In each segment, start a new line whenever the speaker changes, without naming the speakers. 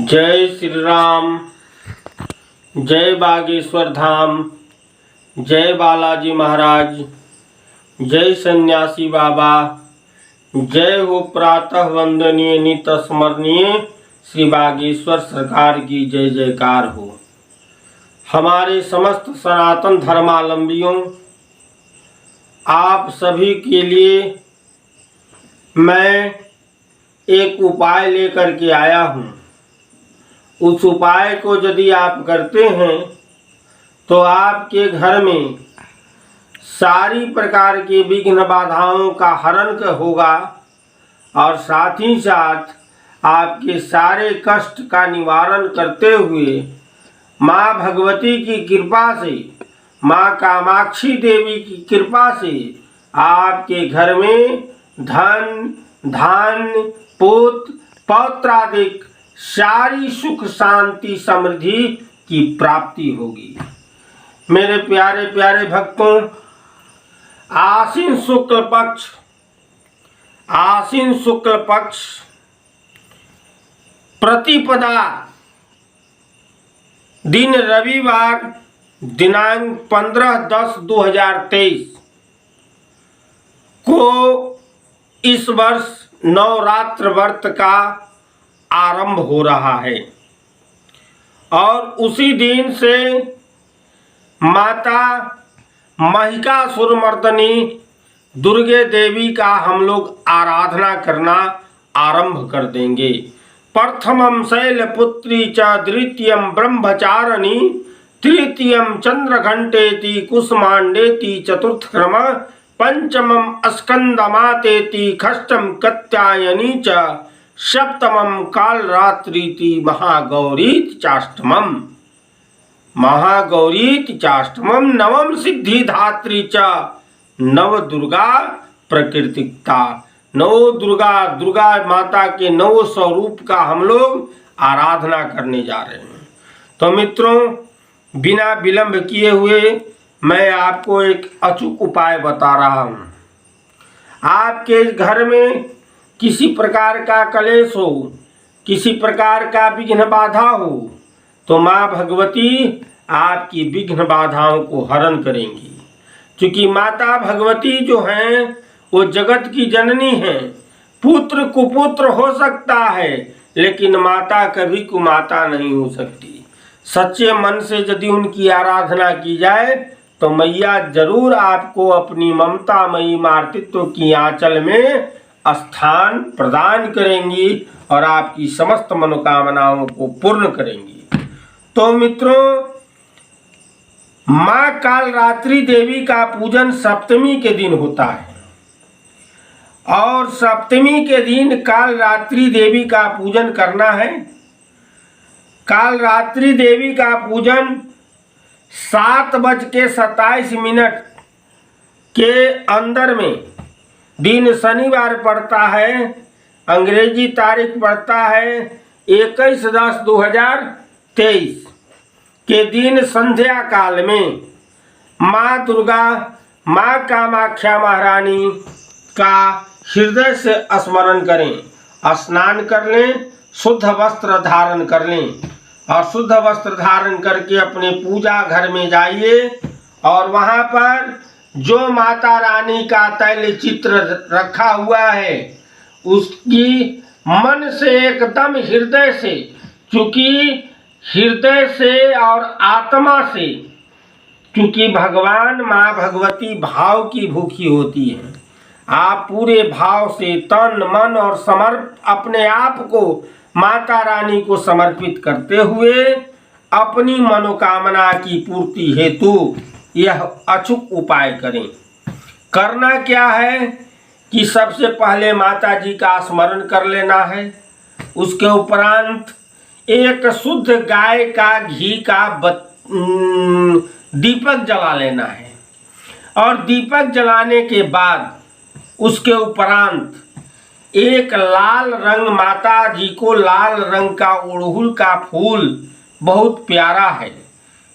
जय श्री राम, जय बागेश्वर धाम, जय बालाजी महाराज, जय सन्यासी बाबा, जय हो प्रातः वंदनीय नित स्मरणीय श्री बागेश्वर सरकार की जय जयकार हो। हमारे समस्त सनातन धर्मावलंबियों, आप सभी के लिए मैं एक उपाय लेकर के आया हूँ। उस उपाय को यदि आप करते हैं तो आपके घर में सारी प्रकार की विघ्न बाधाओं का हरण होगा और साथ ही साथ आपके सारे कष्ट का निवारण करते हुए माँ भगवती की कृपा से, माँ कामाक्षी देवी की कृपा से आपके घर में धन, धान्य, पुत्र, पौत्रादिक सारी सुख शांति समृद्धि की प्राप्ति होगी। मेरे प्यारे प्यारे भक्तों, आश्विन शुक्ल पक्ष प्रतिपदा दिन रविवार दिनांक 15/10/2023 को इस वर्ष नवरात्र व्रत का आरंभ हो रहा है और उसी दिन से माता महिषासुरमर्दिनी दुर्गे देवी का हम लोग आराधना करना आरंभ कर देंगे। प्रथमम शैलपुत्री च द्वितीयम ब्रह्मचारिणी तृतीयम चंद्रघंटेति कुसुमांडेति चतुर्थक्रम पंचमम स्कंदमातेति षष्ठम कात्यायनी च सप्तमम कालरात्रीति महागौरीति चाष्टमम नवम सिद्धिधात्री च नव दुर्गा प्रकृतिकता। नव दुर्गा माता के नव स्वरूप का हम लोग आराधना करने जा रहे हैं। तो मित्रों, बिना विलंब किए हुए मैं आपको एक अचूक उपाय बता रहा हूँ। आपके घर में किसी प्रकार का कलेश हो, किसी प्रकार का विघ्न बाधा हो, तो माँ भगवती आपकी विघ्न बाधाओं को हरण करेंगी। क्योंकि माता भगवती जो हैं वो जगत की जननी हैं। पुत्र कुपुत्र हो सकता है, लेकिन माता कभी कुमाता नहीं हो सकती। सच्चे मन से यदि उनकी आराधना की जाए तो मैया जरूर आपको अपनी ममतामयी मातृत्व की आंचल में स्थान प्रदान करेंगी और आपकी समस्त मनोकामनाओं को पूर्ण करेंगी। तो मित्रों, माँ कालरात्रि देवी का पूजन सप्तमी के दिन होता है और सप्तमी के दिन कालरात्रि देवी का पूजन करना है। कालरात्रि देवी का पूजन 7:27 के अंदर में, दिन शनिवार पड़ता है, अंग्रेजी तारीख पड़ता है 21/10/2023 के दिन संध्या काल में माँ दुर्गा, माँ कामाख्या महारानी का हृदय से स्मरण करें, स्नान कर लें, शुद्ध वस्त्र धारण कर लें और शुद्ध वस्त्र धारण करके अपने पूजा घर में जाइए और वहाँ पर जो माता रानी का तैल चित्र रखा हुआ है उसकी मन से एकदम हृदय से, क्योंकि हृदय से और आत्मा से, क्योंकि भगवान माँ भगवती भाव की भूखी होती है। आप पूरे भाव से तन मन और अपने आप को माता रानी को समर्पित करते हुए अपनी मनोकामना की पूर्ति हेतु यह अचूक उपाय करें। करना क्या है कि सबसे पहले माता जी का स्मरण कर लेना है। उसके उपरांत एक शुद्ध गाय का घी का दीपक जला लेना है और दीपक जलाने के बाद उसके उपरांत एक लाल रंग, माता जी को लाल रंग का अड़हुल का फूल बहुत प्यारा है,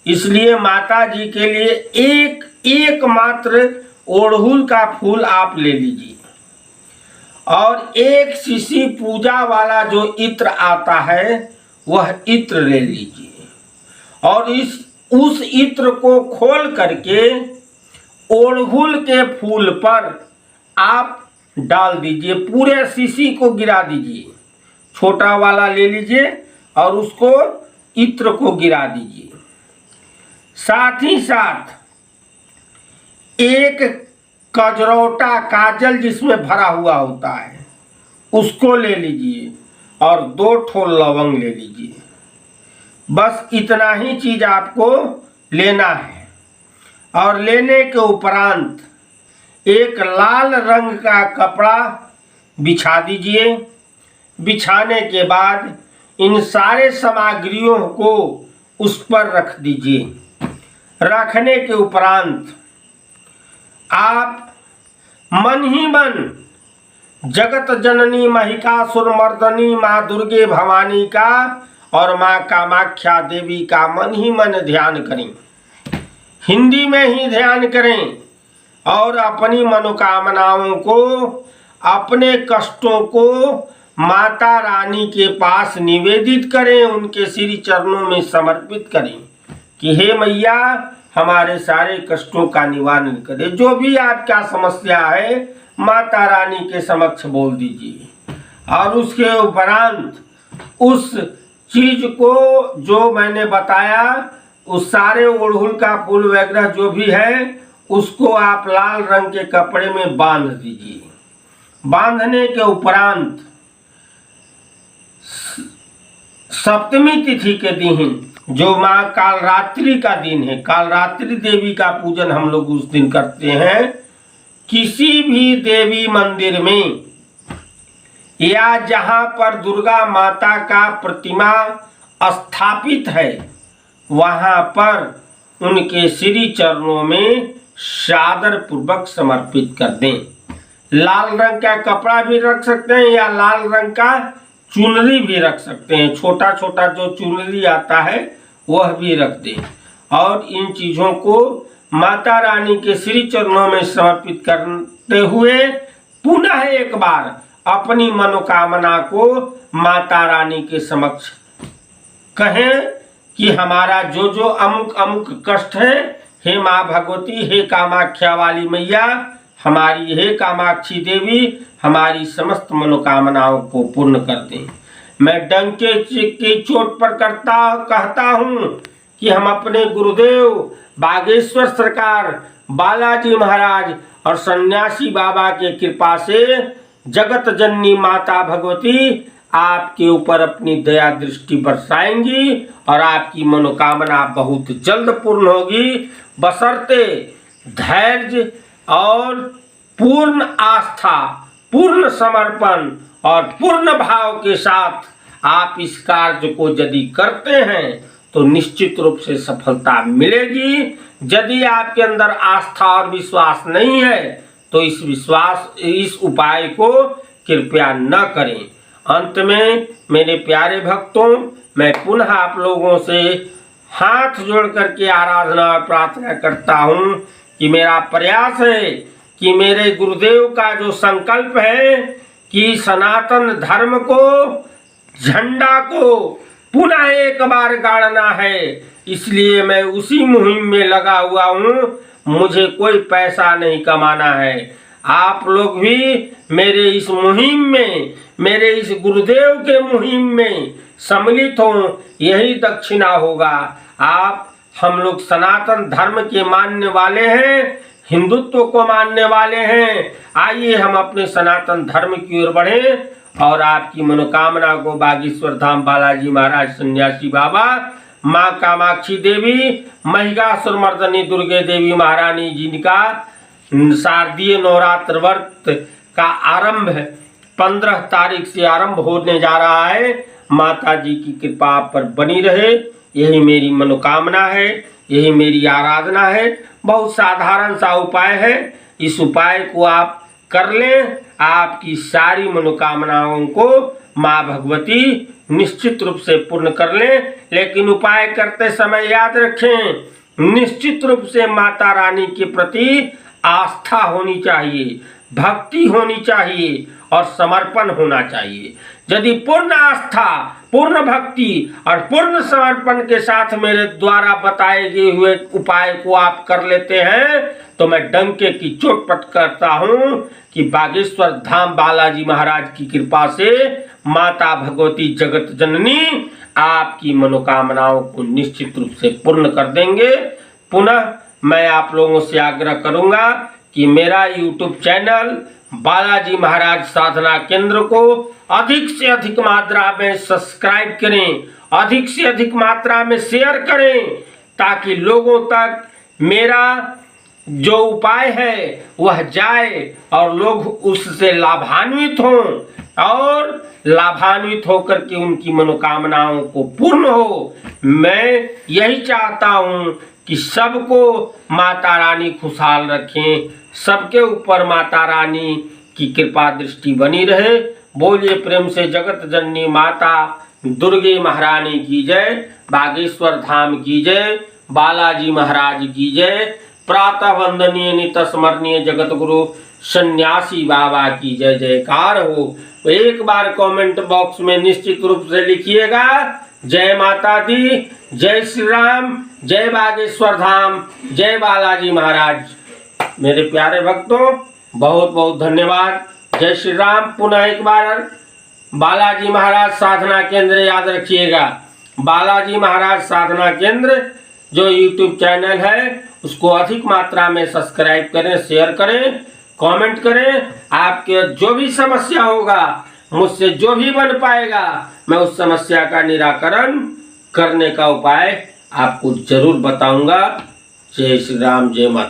इसलिए माता जी के लिए एक मात्र अड़हुल का फूल आप ले लीजिए और एक शीशी पूजा वाला जो इत्र आता है वह इत्र ले लीजिए और उस इत्र को खोल करके ओड़हुल के फूल पर आप डाल दीजिए, पूरे शीशी को गिरा दीजिए, छोटा वाला ले लीजिए और उसको इत्र को गिरा दीजिए। साथ ही साथ एक कजरौटा काजल जिसमें भरा हुआ होता है उसको ले लीजिए और 2 ठो लवंग ले लीजिए। बस इतना ही चीज आपको लेना है। और लेने के उपरांत एक लाल रंग का कपड़ा बिछा दीजिए। बिछाने के बाद इन सारे सामग्रियों को उस पर रख दीजिए। रखने के उपरांत आप मन ही मन जगत जननी महिषासुर मर्दनी माँ दुर्गे भवानी का और माँ कामाख्या देवी का मन ही मन ध्यान करें, हिंदी में ही ध्यान करें और अपनी मनोकामनाओं को, अपने कष्टों को माता रानी के पास निवेदित करें, उनके श्री चरणों में समर्पित करें कि हे मैया हमारे सारे कष्टों का निवारण करें। जो भी आपका समस्या है माता रानी के समक्ष बोल दीजिए और उसके उपरांत उस चीज को जो मैंने बताया, उस सारे ओड़हुल का फूल वगैरह जो भी है उसको आप लाल रंग के कपड़े में बांध दीजिए। बांधने के उपरांत सप्तमी तिथि के दिन जो माँ कालरात्रि का दिन है, कालरात्रि देवी का पूजन हम लोग उस दिन करते हैं। किसी भी देवी मंदिर में या जहाँ पर दुर्गा माता का प्रतिमा स्थापित है वहाँ पर उनके श्री चरणों में सादर पूर्वक समर्पित कर दें। लाल रंग का कपड़ा भी रख सकते हैं या लाल रंग का चुनरी भी रख सकते हैं, छोटा छोटा जो चुनरी आता है वह भी रख दें। और इन चीज़ों को माता रानी के श्री चरणों में समर्पित करते हुए पुनः एक बार अपनी मनोकामना को माता रानी के समक्ष कहें कि हमारा जो जो अमुक अमुक कष्ट है, हे माँ भगवती, हे कामाख्या वाली मैया, हमारी हे कामाक्षी देवी हमारी समस्त मनोकामनाओं को पूर्ण कर दें। मैं डंके की चोट पर कहता हूँ कि हम अपने गुरुदेव बागेश्वर सरकार, बालाजी महाराज और सन्यासी बाबा के कृपा से जगत जननी माता भगवती आपके ऊपर अपनी दया दृष्टि बरसाएंगी और आपकी मनोकामना बहुत जल्द पूर्ण होगी, बशर्ते धैर्य और पूर्ण आस्था, पूर्ण समर्पण और पूर्ण भाव के साथ आप इस कार्य को यदि करते हैं तो निश्चित रूप से सफलता मिलेगी। यदि आपके अंदर आस्था और विश्वास नहीं है तो इस उपाय को कृपया न करें। अंत में मेरे प्यारे भक्तों, मैं पुनः आप लोगों से हाथ जोड़ करके आराधना और प्रार्थना करता हूँ कि मेरा प्रयास है कि मेरे गुरुदेव का जो संकल्प है कि सनातन धर्म को, झंडा को पुनः एक बार गाड़ना है, इसलिए मैं उसी मुहिम में लगा हुआ हूँ। मुझे कोई पैसा नहीं कमाना है। आप लोग भी मेरे इस मुहिम में, मेरे इस गुरुदेव के मुहिम में सम्मिलित हों, यही दक्षिणा होगा। हम लोग सनातन धर्म के मानने वाले हैं, हिंदुत्व को मानने वाले हैं। आइए हम अपने सनातन धर्म की ओर बढ़ें और आपकी मनोकामना को बागेश्वर धाम बालाजी महाराज, सन्यासी बाबा, माँ कामाक्षी देवी, महिषासुर मर्दनी दुर्गे देवी महारानी जिनका शारदीय नवरात्र व्रत का आरंभ 15 तारीख से आरंभ होने जा रहा है, माता जी की कृपा आप पर बनी रहे, यही मेरी मनोकामना है, यही मेरी आराधना है। बहुत साधारण सा उपाय है, इस उपाय को आप कर लें, आपकी सारी मनोकामनाओं को माँ भगवती निश्चित रूप से पूर्ण कर लें। लेकिन उपाय करते समय याद रखें, निश्चित रूप से माता रानी के प्रति आस्था होनी चाहिए, भक्ति होनी चाहिए और समर्पण होना चाहिए। यदि पूर्ण आस्था, पूर्ण भक्ति और पूर्ण समर्पण के साथ मेरे द्वारा बताए गए हुए उपाय को आप कर लेते हैं तो मैं डंके की चोट करता हूं कि बागेश्वर धाम बालाजी महाराज की कृपा से माता भगवती जगत जननी आपकी मनोकामनाओं को निश्चित रूप से पूर्ण कर देंगे। पुनः मैं आप लोगों से आग्रह करूंगा कि मेरा YouTube चैनल बालाजी महाराज साधना केंद्र को अधिक से अधिक मात्रा में सब्सक्राइब करें, अधिक से अधिक मात्रा में शेयर करें, ताकि लोगों तक मेरा जो उपाय है वह जाए और लोग उससे लाभान्वित हों और लाभान्वित होकर के उनकी मनोकामनाओं को पूर्ण हो। मैं यही चाहता हूं कि सबको माता रानी खुशहाल रखें, सबके ऊपर माता रानी की कृपा दृष्टि बनी रहे। बोलिए प्रेम से जगत जननी माता दुर्गे महारानी की जय, बागेश्वर धाम की जय, बालाजी महाराज की जय, प्रातः वंदनीय नित्य स्मरणीय जगत गुरु सन्यासी बाबा की जय जयकार हो। एक बार कमेंट बॉक्स में निश्चित रूप से लिखिएगा जय माता दी, जय श्री राम, जय बागेश्वर धाम, जय बालाजी महाराज। मेरे प्यारे भक्तों बहुत बहुत धन्यवाद। जय श्री राम। पुनः एक बार बालाजी महाराज साधना केंद्र याद रखिएगा, बालाजी महाराज साधना केंद्र जो YouTube चैनल है उसको अधिक मात्रा में सब्सक्राइब करें, शेयर करें, कमेंट करें। आपके जो भी समस्या होगा, मुझसे जो भी बन पाएगा, मैं उस समस्या का निराकरण करने का उपाय आपको जरूर बताऊंगा। जय श्री राम, जय माता।